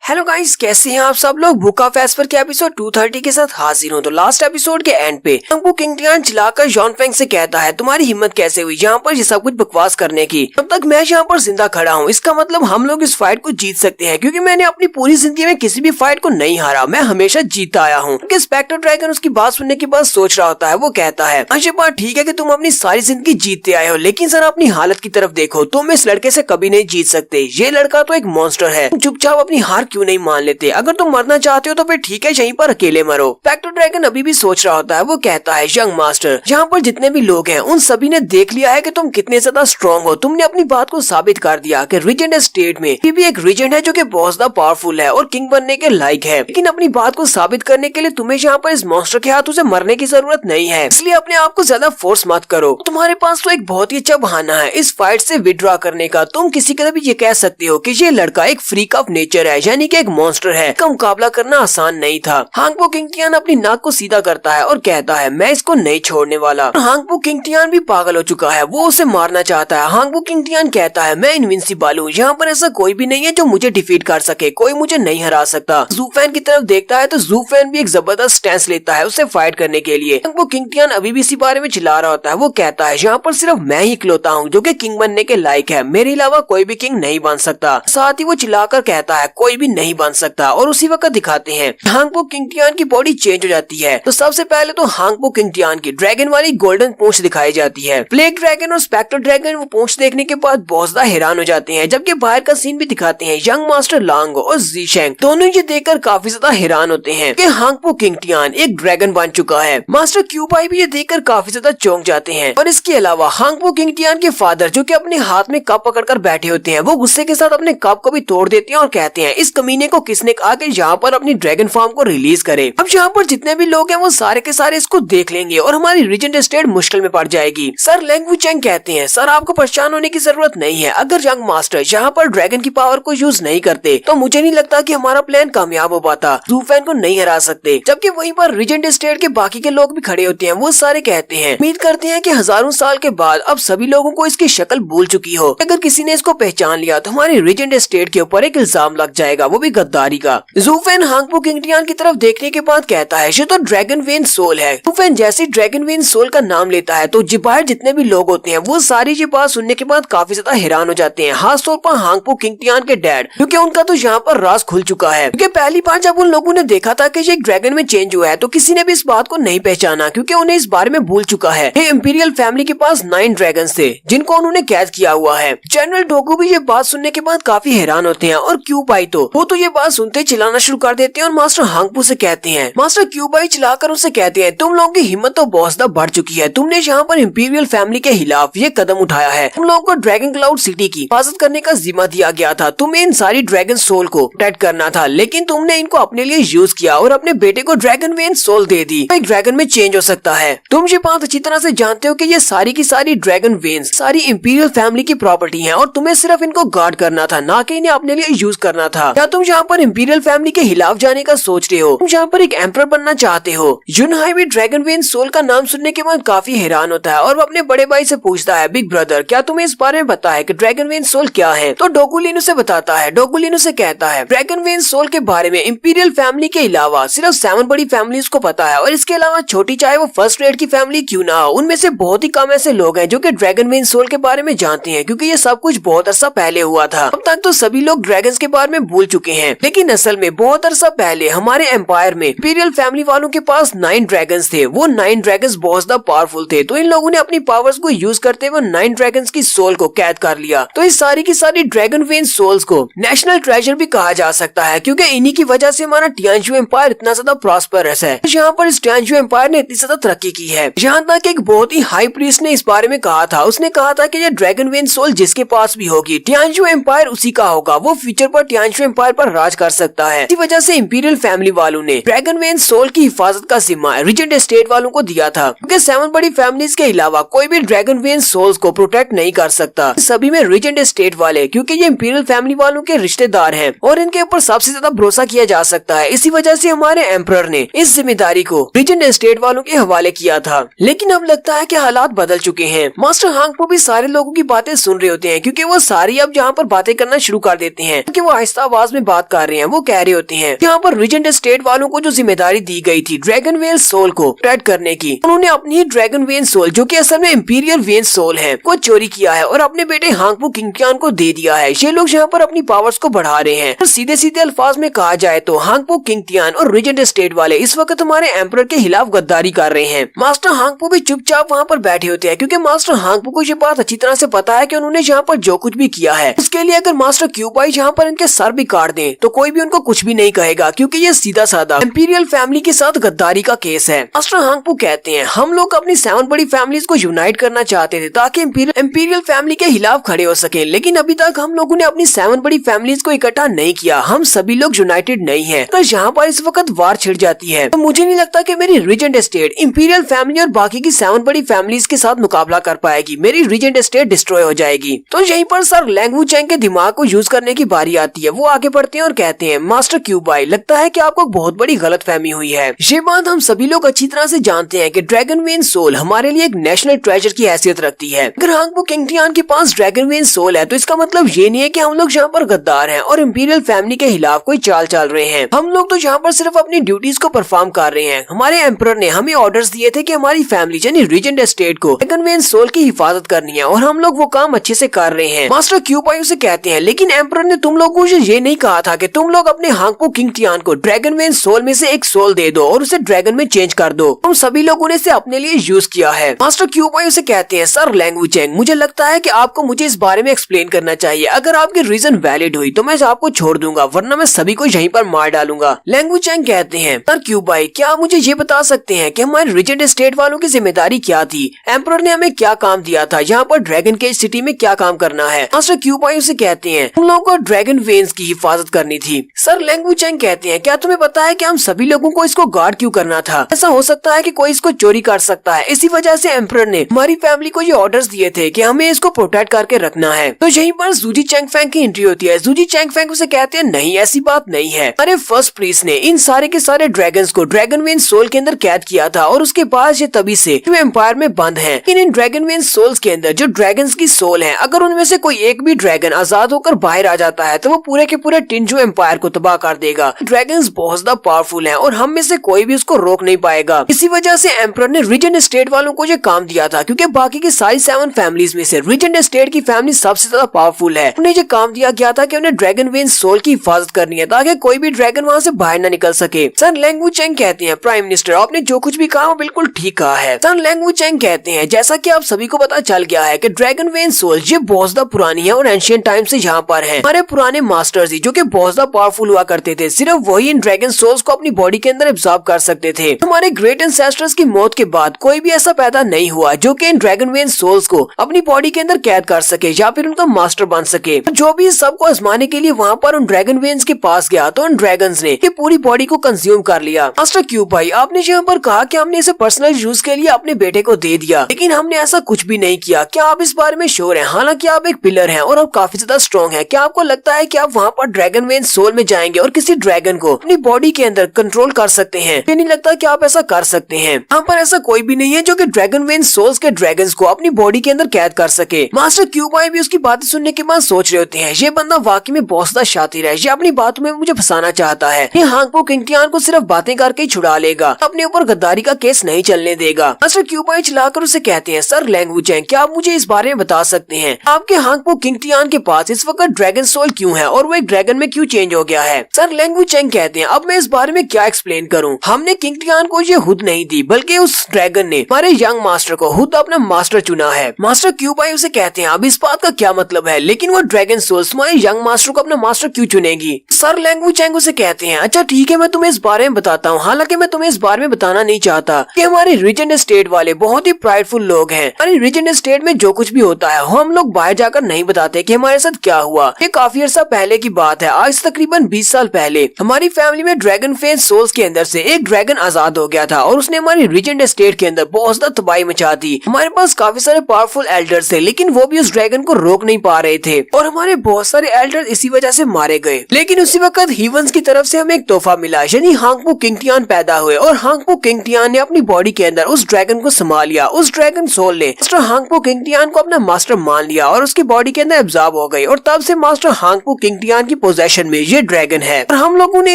Hello guys, कैसे हैं आप सब लोग। बुक ऑफ एस्पर के एपिसोड 230 के साथ हाजिर हूं। तो लास्ट एपिसोड के एंड पे हंगपू किंग टियान चिल्लाकर जॉन फेंग से कहता है, तुम्हारी हिम्मत कैसे हुई यहाँ पर ये सब कुछ बकवास करने की। तब तक मैं यहाँ पर जिंदा खड़ा हूँ, इसका मतलब हम लोग इस फाइट को जीत सकते हैं, क्योंकि मैंने अपनी पूरी जिंदगी में किसी भी फाइट को नहीं हारा, मैं हमेशा जीता आया हूँ। स्पेक्टर ड्रैगन उसकी बात सुनने के बाद सोच रहा होता है। वो कहता है, अच्छा बात ठीक है कि तुम अपनी सारी जिंदगी जीतते आए हो, लेकिन सर अपनी हालत की तरफ देखो, तुम इस लड़के से कभी नहीं जीत सकते। ये लड़का तो एक मॉन्स्टर है। चुपचाप अपनी हार क्यों नहीं मान लेते। अगर तुम मरना चाहते हो तो फिर ठीक है, यहीं पर अकेले मरो। स्पेक्टर ड्रैगन अभी भी सोच रहा होता है। वो कहता है, यंग मास्टर, यहाँ पर जितने भी लोग हैं उन सभी ने देख लिया है कि तुम कितने ज्यादा स्ट्रॉन्ग हो। तुमने अपनी बात को साबित कर दिया कि रीजेंट स्टेट में ये भी एक रीजेंट है जो कि बहुत ज्यादा पावरफुल है और किंग बनने के लायक है। लेकिन अपनी बात को साबित करने के लिए तुम्हें यहाँ पर इस मॉन्स्टर के हाथों से मरने की जरूरत नहीं है, इसलिए अपने आप को ज्यादा फोर्स मत करो। तुम्हारे पास तो एक बहुत ही अच्छा बहाना है इस फाइट से विड्रॉ करने का। तुम किसी के लिए भी ये कह सकते हो कि ये लड़का एक फ्रीक ऑफ नेचर है, यानी कि एक मॉन्स्टर है। इसका मुकाबला करना आसान नहीं था। हांगपो किंग टियान अपनी नाक को सीधा करता है और कहता है, मैं इसको नहीं छोड़ने वाला। हांगपो किंग टियान भी पागल हो चुका है, वो उसे मारना चाहता है। हांगपो किंग टियान कहता है, मैं इनविंसिबल हूँ, यहाँ पर ऐसा कोई भी नहीं है जो मुझे डिफीट कर सके, कोई मुझे नहीं हरा सकता। ज़ू फैन की तरफ देखता है तो ज़ू फैन भी एक जबरदस्त स्टैंस लेता है उसे फाइट करने के लिए। हांगपो किंग टियान अभी भी इसी बारे में चिल्ला रहा होता है। वो कहता है, यहाँ पर सिर्फ मैं ही इकलौता हूँ जो कि किंग बनने के लायक है, मेरे अलावा कोई भी किंग नहीं बन सकता। साथ ही वो चिल्लाकर कहता है, कोई भी नहीं बन सकता। और उसी वक्त दिखाते हैं हांगपो किंग टियान की बॉडी चेंज हो जाती है। तो सबसे पहले तो हांगपो किंग टियान की ड्रैगन वाली गोल्डन पूंछ दिखाई जाती है। प्लेग ड्रैगन और स्पेक्टर ड्रैगन वो पूंछ देखने के बाद बहुत ज्यादा हैरान हो जाते हैं, जबकि बाहर का सीन भी दिखाते हैं। यंग मास्टर लांगो और ज़ीशेंग दोनों ये देखकर काफी ज्यादा हैरान होते हैं कि हांगपो किंग टियान एक ड्रैगन बन चुका है। मास्टर क्यूबाई भी ये देखकर काफी ज्यादा चौंक जाते हैं। और इसके अलावा हांगपो किंग टियान के फादर जो कि अपने हाथ में कप पकड़कर बैठे होते हैं, वो गुस्से के साथ अपने कप को भी तोड़ देते हैं और कहते हैं, इस कमीने को किसने कहा कि यहाँ पर अपनी ड्रैगन फार्म को रिलीज करे। अब यहाँ पर जितने भी लोग हैं वो सारे के सारे इसको देख लेंगे और हमारी रीजेंट स्टेट मुश्किल में पड़ जाएगी। सर लेंग वुचेंग कहते हैं, सर आपको परेशान होने की जरूरत नहीं है। अगर यंग मास्टर यहाँ पर ड्रैगन की पावर को यूज नहीं करते तो मुझे नहीं लगता कि हमारा प्लान कामयाब हो पाता। ज़ू फैन को नहीं हरा सकते। जबकि वहीं पर रीजेंट स्टेट के बाकी के लोग भी खड़े होते हैं। वो सारे कहते हैं, उम्मीद करते हैं कि हजारों साल के बाद अब सभी लोगों को इसकी शक्ल भूल चुकी हो। अगर किसी ने इसको पहचान लिया तो हमारी रीजेंट स्टेट के ऊपर एक इल्जाम लग जाएगा, वो भी गद्दारी का। ज़ू फैन हांगपो किंग टियान की तरफ देखने के बाद कहता है, ये तो ड्रैगन वेन सोल है। ज़ू फैन जैसे ड्रैगन वेन सोल का नाम लेता है तो बाहर जितने भी लोग होते हैं वो सारी ये बात सुनने के बाद काफी ज्यादा हैरान हो जाते हैं, खास तौर पर हांगपो किंग टियान के डैड, क्योंकि उनका तो यहाँ पर राज खुल चुका है। क्योंकि पहली बार जब उन लोगों ने देखा था कि ये एक ड्रैगन में चेंज हुआ है तो किसी ने भी इस बात को नहीं पहचाना, क्योंकि उन्हें इस बारे में भूल चुका है। ये इंपीरियल फैमिली के पास 9 ड्रैगन थे जिनको उन्होंने कैद किया हुआ है। जनरल डोगू भी ये बात सुनने के बाद काफी हैरान होते हैं और क्यूबाई तो वो तो ये बात सुनते चिल्लाना शुरू कर देते हैं और मास्टर हांगपो से कहते हैं, मास्टर क्यूबाई चिल्लाकर उसे कहते हैं, तुम लोगों की हिम्मत तो बहुत ज्यादा बढ़ चुकी है। तुमने यहाँ पर इंपीरियल फैमिली के खिलाफ ये कदम उठाया है। तुम लोगों को ड्रैगन क्लाउड सिटी की हिफाजत करने का जिम्मा दिया गया था। तुम्हें इन सारी ड्रैगन सोल को प्रोटेक्ट करना था, लेकिन तुमने इनको अपने लिए यूज किया और अपने बेटे को ड्रैगन वेन सोल दे दी। एक ड्रैगन में चेंज हो सकता है। तुम ये बात अच्छी तरह से जानते हो कि ये सारी की सारी ड्रैगन वेन्स सारी इंपीरियल फैमिली की प्रॉपर्टी है और तुम्हें सिर्फ इनको गार्ड करना था, ना कि इन्हें अपने लिए यूज करना था। क्या तुम यहाँ पर इंपीरियल फैमिली के खिलाफ जाने का सोच रहे हो? तुम यहाँ पर एक एम्परर बनना चाहते हो? युनहाई भी ड्रैगन वेन सोल का नाम सुनने के बाद काफी हैरान होता है और वो अपने बड़े भाई से पूछता है, बिग ब्रदर क्या तुम्हें इस बारे में पता है कि ड्रैगन वेन सोल क्या है? तो डोगुलिन उसे बताता है। डोगुलिन उसे कहता है, ड्रैगन वेन सोल के बारे में इंपीरियल फैमिली के अलावा सिर्फ 7 बड़ी फैमिलीज को पता है, और इसके अलावा छोटी चाहे वो फर्स्ट रेट की फैमिली क्यों ना हो, उनमें से बहुत ही कम ऐसे लोग हैं जो कि ड्रैगन वेन सोल के बारे में जानते हैं, क्योंकि ये सब कुछ बहुत अरसा पहले हुआ था। अब तक तो सभी लोग ड्रैगन्स के बारे में भूल चुके हैं, लेकिन असल में बहुत अरसा पहले हमारे एम्पायर में इंपीरियल फैमिली वालों के पास 9 ड्रैगन्स थे। वो 9 ड्रैगन्स बहुत ज्यादा पावरफुल थे, तो इन लोगों ने अपनी पावर्स को यूज करते हुए 9 ड्रैगन्स की सोल को कैद कर लिया। तो इस सारी की सारी ड्रैगन वेन सोल्स को नेशनल ट्रेजर भी कहा जा सकता है, क्योंकि इन्हीं की वजह से हमारा टियानजू एम्पायर इतना ज्यादा प्रॉस्परस है। यहाँ पर इस टियानजू एम्पायर ने इतनी ज्यादा तरक्की की है, यहाँ तक एक बहुत ही हाई प्रीस्ट ने इस बारे में कहा था। उसने कहा था कि ये ड्रैगन वेन सोल जिसके पास भी होगी टियानजू एम्पायर उसी का होगा, वो फ्यूचर पर टियानजू एम्पायर पर राज कर सकता है। इसी वजह से इंपीरियल फैमिली वालों ने ड्रैगन वेन सोल की हिफाजत का जिम्मा रीजेंट स्टेट वालों को दिया था, क्योंकि 7 बड़ी फैमिलीज के अलावा कोई भी ड्रैगन वेन सोल्स को प्रोटेक्ट नहीं कर सकता, सभी में रीजेंट स्टेट वाले, क्योंकि ये इंपीरियल फैमिली वालों के रिश्तेदार हैं और इनके ऊपर सबसे ज्यादा भरोसा किया जा सकता है। इसी वजह से हमारे एम्परर ने इस जिम्मेदारी को रीजेंट स्टेट वालों के हवाले किया था। लेकिन अब लगता है कि हालात बदल चुके हैं। मास्टर हांगपो भी सारे लोगों की बातें सुन रहे होते हैं, क्योंकि वो सारी अब यहाँ पर बातें करना शुरू कर देते हैं, क्योंकि वो आहिस्ता आवाज अल्फाज में बात कर रहे हैं वो कह रहे होते हैं यहाँ पर रीजेंट स्टेट वालों को जो जिम्मेदारी दी गई थी ड्रैगन वेन सोल को प्रोटेक्ट करने की, उन्होंने अपनी ही ड्रैगन वेन सोल जो कि असल में इंपीरियल वेन सोल है को चोरी किया है और अपने बेटे हांगपू किंगटियान को दे दिया है। ये लोग यहाँ पर अपनी पावर्स को बढ़ा रहे हैं। और सीधे सीधे अल्फाज में कहा जाए तो हांगपू किंगटियान और रीजेंट स्टेट वाले इस वक्त हमारे एम्परर के खिलाफ गद्दारी कर रहे हैं। मास्टर हांगपू भी चुपचाप वहाँ पर बैठे होते हैं क्योंकि मास्टर हांगपू को ये बात अच्छी तरह से पता है कि उन्होंने यहाँ पर जो कुछ भी किया है उसके लिए अगर मास्टर क्यूबाई यहाँ पर इनके सर भी काट दें तो कोई भी उनको कुछ भी नहीं कहेगा क्योंकि ये सीधा साधा इंपीरियल फैमिली के साथ गद्दारी का केस है। मास्टर हांगपू कहते हैं हम लोग अपनी 7 बड़ी फैमिलीज को यूनाइट करना चाहते थे ताकि इंपीरियल फैमिली के खिलाफ खड़े हो सके, लेकिन अभी तक हम लोगों ने अपनी 7 बड़ी फैमिलीज को इकट्ठा नहीं किया। हम सभी लोग यूनाइटेड नहीं है तो यहाँ पर इस वक्त वार छिड़ जाती है। तो मुझे नहीं लगता कि मेरी रीजेंट स्टेट इंपीरियल फैमिली और बाकी की 7 बड़ी फैमिलीज के साथ मुकाबला कर पाएगी। मेरी रीजेंट स्टेट डिस्ट्रॉय हो जाएगी। तो यहीं पर सर लैंग वुचेंग के दिमाग को यूज करने की बारी आती है। वो आगे बढ़ते हैं और कहते हैं मास्टर क्यूबाई लगता है कि आपको बहुत बड़ी गलतफहमी हुई है। ये बात हम सभी लोग अच्छी तरह से जानते हैं कि ड्रैगन वेन सोल हमारे लिए एक नेशनल ट्रेजर की हैसियत रखती है। अगर हांगपू किंगटियान के पास ड्रैगन वेन सोल है तो इसका मतलब ये नहीं है कि हम लोग यहाँ पर गद्दार हैं और इंपीरियल फैमिली के खिलाफ कोई चाल चल रहे हैं। हम लोग तो यहाँ पर सिर्फ अपनी ड्यूटीज को परफॉर्म कर रहे हैं। हमारे एम्परर ने हमें ऑर्डर्स दिए थे कि हमारी फैमिली यानी रीजेंट स्टेट को ड्रैगन वेन सोल की हिफाजत करनी है और हम लोग वो काम अच्छे से कर रहे हैं। मास्टर क्यूबाई उसे कहते हैं लेकिन एम्परर ने तुम लोगों को ये नहीं कहा था कि तुम लोग अपने हांगपू किंगटियान को ड्रैगन वेन सोल में से एक सोल दे दो और उसे ड्रैगन में चेंज कर दो। तुम सभी लोगों ने इसे अपने लिए यूज किया है। मास्टर क्यूबाई उसे कहते हैं सर लैंग वुचेंग मुझे लगता है कि आपको मुझे इस बारे में एक्सप्लेन करना चाहिए। अगर आपकी रीजन वैलिड हुई तो मैं आपको छोड़ दूंगा वरना मैं सभी को यहीं पर मार डालूंगा। लैंग वुचेंग कहते हैं सर क्यूबाई क्या आप मुझे ये बता सकते हैं कि हमारे रीजेंट स्टेट वालों की जिम्मेदारी क्या थी? एम्परर ने हमें क्या काम दिया था? यहाँ पर ड्रैगन केज सिटी में क्या काम करना है? मास्टर क्यूबाई उसे कहते हैं तुम लोगों को ड्रैगन वेन्स की हिफाजत करनी थी। सर लैंग वुचेंग कहते हैं क्या तुम्हें पता है कि हम सभी लोगों को इसको गार्ड क्यों करना था? ऐसा हो सकता है कि कोई इसको चोरी कर सकता है। इसी वजह से एम्परर ने हमारी फैमिली को ये ऑर्डर्स दिए थे कि हमें इसको प्रोटेक्ट करके रखना है। तो यहीं पर जूजी चैंगफेंग की एंट्री होती है। जूजी चैंगफेंग उसे कहते हैं नहीं ऐसी बात नहीं है। अरे फर्स्ट प्रीस्ट ने इन सारे के सारे ड्रैगन्स को ड्रैगन वेन सोल के अंदर कैद किया था और उसके बाद ये तभी से एम्पायर में बंद है। इन ड्रैगन वेन सोल्स के अंदर जो ड्रैगन्स की सोल है अगर उनमें से कोई एक भी ड्रैगन आजाद होकर बाहर आ जाता है तो वो पूरे के पूरे टिंजू एम्पायर को तबाह कर देगा। ड्रैगन्स बहुत ज्यादा पावरफुल हैं और हम में से कोई भी उसको रोक नहीं पाएगा। इसी वजह से एम्परर ने रीजेंट स्टेट वालों को ये काम दिया था क्योंकि बाकी की सारी 7 फैमिलीज में से रीजेंट स्टेट की फैमिली सबसे ज्यादा पावरफुल है। उन्हें ये काम दिया गया था कि उन्हें ड्रैगन वेन सोल की हिफाजत करनी है ताकि कोई भी ड्रैगन वहाँ से बाहर न निकल सके। सर लैंग वुचेंग कहते हैं प्राइम मिनिस्टर आपने जो कुछ भी कहा वो बिल्कुल ठीक कहा है। सर लैंग वुचेंग कहते हैं जैसा कि आप सभी को पता चल गया है कि ड्रैगन वेन सोल ये बहुत ज्यादा पुरानी है और एंशिएंट टाइम से यहाँ पर है। हमारे पुराने मास्टर्स ही जो कि बहुत ज्यादा पावरफुल हुआ करते थे सिर्फ वही इन ड्रैगन सोल्स को अपनी बॉडी के अंदर एब्जॉर्ब कर सकते थे। हमारे ग्रेट एंसेस्टर्स की मौत के बाद कोई भी ऐसा पैदा नहीं हुआ जो कि इन ड्रैगन वेन सोल्स को अपनी बॉडी के अंदर कैद कर सके या फिर उनका मास्टर बन सके। जो भी सबको आजमाने के लिए वहाँ पर उन ड्रैगन वेन्स के पास गया तो उन ड्रैगन्स ने पूरी बॉडी को कंज्यूम कर लिया। मास्टर क्यूबाई आपने यहाँ पर कहा कि हमने इसे पर्सनल यूज के लिए अपने बेटे को दे दिया लेकिन हमने ऐसा कुछ भी नहीं किया। क्या आप इस बारे में श्योर हैं? हालांकि आप एक पिलर हैं और आप काफी ज्यादा स्ट्रॉन्ग हैं। क्या आपको लगता है कि आप वहाँ पर ड्रैगन वेन सोल में जाएंगे और किसी ड्रैगन को अपनी बॉडी के अंदर कंट्रोल कर सकते हैं? मुझे नहीं लगता कि आप ऐसा कर सकते हैं। यहाँ पर ऐसा कोई भी नहीं है जो कि ड्रैगन वेन सोल्स के ड्रैगन्स को अपनी बॉडी के अंदर कैद कर सके। मास्टर क्यूबाई भी उसकी बातें सुनने के बाद सोच रहे होते हैं ये बंदा वाकई में बहुत ज्यादा शातिर है। ये अपनी बातों में मुझे फंसाना चाहता है। ये हांगपू किंगटियान को सिर्फ बातें करके ही छुड़ा लेगा, अपने ऊपर गद्दारी का केस नहीं चलने देगा। मास्टर क्यूबाई चिल्लाकर उसे कहते हैं सर लैंग वुचेंग क्या आप मुझे इस बारे में बता सकते हैं आपके हांगपू किंगटियान के पास इस वक्त ड्रैगन सोल क्यों है और वो एक ड्रैगन में क्यों चेंज हो गया है? सर लैंग वुचेंग कहते हैं अब मैं इस बारे में क्या एक्सप्लेन करूँ। हमने किंगटियान को ये हुद नहीं दी बल्कि उस ड्रैगन ने हमारे यंग मास्टर को हुद अपना मास्टर चुना है। मास्टर क्यूबाई उसे कहते हैं अब इस बात का क्या मतलब है? लेकिन वो ड्रैगन सोल्स हमारे यंग मास्टर को अपना मास्टर क्यों चुनेगी? सर लैंग वुचेंग उसे कहते हैं अच्छा ठीक है मैं तुम्हें इस बारे में बताता हूँ। हालांकि मैं तुम्हें इस बारे में बताना नहीं चाहता कि हमारे रीजेंट स्टेट वाले बहुत ही प्राइडफुल लोग हैं। हमारे रीजेंट स्टेट में जो कुछ भी होता है हम लोग बाहर जाकर नहीं बताते कि हमारे साथ क्या हुआ। ये काफी अर्सा पहले की बात है। आज तकरीबन 20 साल पहले हमारी फैमिली में ड्रैगन फेस सोल्स के अंदर से एक ड्रैगन आजाद हो गया था और उसने हमारी रीजेंट स्टेट के अंदर बहुत ज्यादा तबाही मचा दी। हमारे पास काफी सारे पावरफुल एल्डर्स थे लेकिन वो भी उस ड्रैगन को रोक नहीं पा रहे थे और हमारे बहुत सारे एल्डर्स इसी वजह से मारे गए। लेकिन उसी वक्त हीवंस की तरफ से हमें एक तोहफा मिला यानी हांगपू किंगटियान पैदा हुए और हांगपू किंगटियान ने अपनी बॉडी के अंदर उस ड्रैगन को संभाल लिया। उस ड्रैगन सोल ने मास्टर हांगपू किंगटियान को अपना मास्टर मान लिया और उसकी बॉडी के अंदर एब्जॉर्ब हो गई और तब से मास्टर हांगपू किंगटियान की पोजेशन में ये ड्रैगन है और हम लोगों ने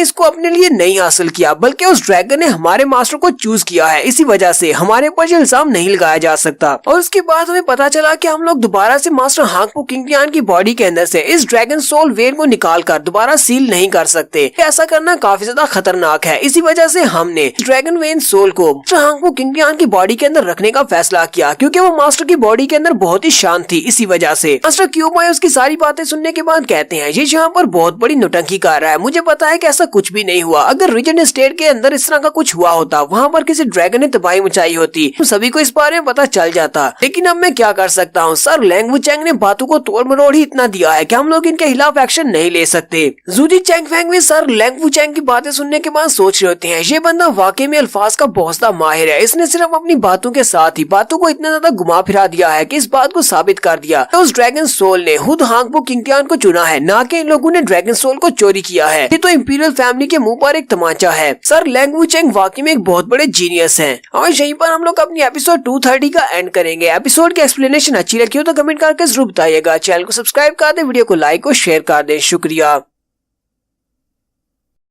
इसको अपने लिए नहीं हासिल किया, बल्कि उस ड्रैगन ने हमारे मास्टर को चूज किया है। इसी वजह से हमारे ऊपर ये इल्जाम नहीं लगाया जा सकता। और उसके बाद हमें पता चला कि हम लोग दोबारा से मास्टर हांगपो किंगटियान की बॉडी के अंदर से इस ड्रैगन सोल वेन को निकाल कर दोबारा सील नहीं कर सकते। ऐसा करना काफी ज्यादा खतरनाक है। इसी वजह से हमने ड्रैगन वेन सोल को मास्टर हांगपो किंगटियान की बॉडी के अंदर रखने का फैसला किया, क्योंकि वो मास्टर की बॉडी के अंदर बहुत ही शांत थी। इसी वजह से मास्टर क्यूबाई उसकी सारी बातें सुनने के बाद कहते हैं ये यहाँ पर बहुत बड़ी नौटंकी कर रहा है। मुझे पता है कि ऐसा कुछ भी नहीं हुआ। अगर रीजन स्टेट के अंदर इस तरह का कुछ हुआ होता, वहाँ पर किसी ड्रैगन ने तबाही मचाई होती, तो सभी को इस बारे में पता चल जाता। लेकिन अब मैं क्या कर सकता हूँ। सर लैंग वुचेंग ने बातों को तोड़ मरोड़ ही इतना दिया है कि हम लोग इनके खिलाफ एक्शन नहीं ले सकते। जूजी चैंगफेंग भी सर लैंग वुचेंग की बातें सुनने के बाद सोच रहे होते हैं ये बंदा वाकई में अल्फाज का बहुत ज्यादा माहिर है। इसने सिर्फ अपनी बातों के साथ ही बातों को इतना ज्यादा घुमा फिरा दिया है कि इस बात को साबित कर दिया तो उस ड्रैगन सोल ने खुद हांगपो किंगटियान को चुना है, ना कि इन लोगों ने ड्रैगन सोल को चोरी किया है। ये तो इंपीरियल फैमिली के मुंह पर एक तमाचा है। सर लैंग वुचेंग वाकई में एक बहुत बड़े जीनियस हैं। और यहीं पर हम लोग अपनी एपिसोड 230 का एंड करेंगे। एपिसोड की एक्सप्लेनेशन अच्छी लगी हो तो कमेंट करके जरूर बताइएगा। चैनल को सब्सक्राइब कर दे, वीडियो को लाइक और शेयर कर दे। शुक्रिया।